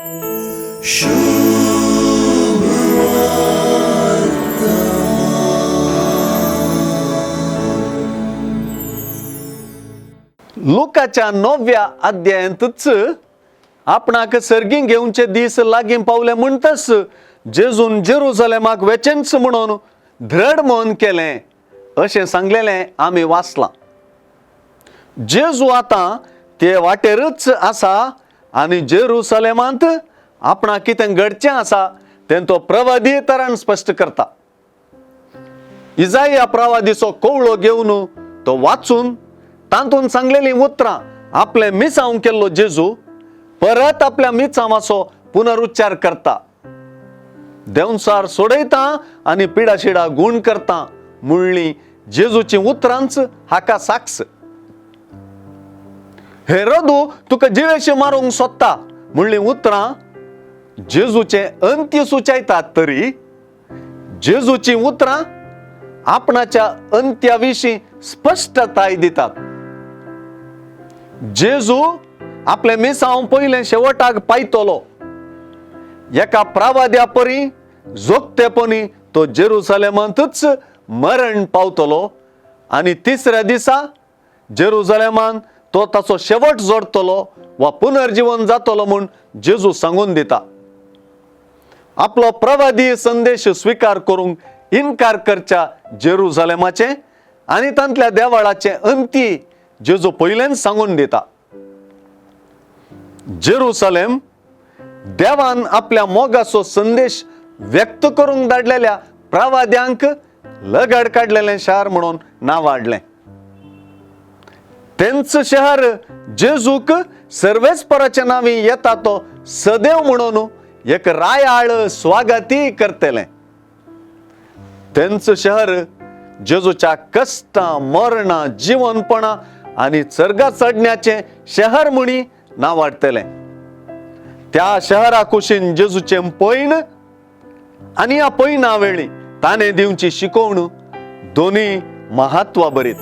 लुकाच्या 9व्या अध्यायांतच आपणाक सर्गीं घेवचे दीस लागीं पावले म्हणटच जेजून जेरुसलेमाक वचनच म्हणून दृढ मन केलें अशें सांगलेलें आमी वाचलां. जेजू आतां ते वाटेरच आसा आनी जेरुसलेमांत आपणाक कितें घडचें आसा तें तो प्रवादी तरान स्पश्ट करता. इजाया प्रवादीचो कवळो घेवन तो वाचून तातूंत सांगलेलीं उतरां आपले मिसांव केल्लो जेजू परत आपल्या मिसांवाचो पुनरुच्चार करता. देंवसार सोडयता आनी पिडाशिडा गूण करता म्हणली जेजूची उतरांच हाका साक्ष. हेरोदू तुका जिवेशी मारूंक सोदता म्हणली उतरां जेजूचे अंत्य सुचयतात, तरी जेजूची उतरां आपणाच्या अंत्या विशीं स्पश्टताय दितात. जेजू आपले मिसांव पयले शेवटाक पायतलो. एका प्रवाद्या परी जोगतेपणी तो जेरुसलेमांतच मरण पावतलो आनी तिसऱ्या दिसा जेरुसलेमान तो ताचो शेवट जोडतलो वा पुनर्जीवन जातलो म्हूण जेजू सांगून दिता. आपलो प्रवादी संदेश स्वीकार करूंक इन्कार करच्या जेरुसलेमाचे आनी तांतल्या देवाळाचे अंती जेजू पयलेच सांगून दिता. जेरुसलेम देवान आपल्या मोगाचो संदेश व्यक्त करूंक धाडलेल्या प्रवाद्यांक लगड काडलेलें शार म्हणून नांवाडलें. तेंच शहर जेजूक सर्वेस्पराच्या नांवी येता तो सदैव म्हणून एक रायाळ स्वागती करतलें. तेंच शहर जेजूच्या कष्टां, मरणां, जिवनपणां आनी सर्गा चडण्याचें शहर म्हणी नांवाडतलें. त्या शहरा कुशीन जेजूचें पैन आनी ह्या पैना वेळी ताणें दिवची शिकवण दोनी महत्वा बरीत.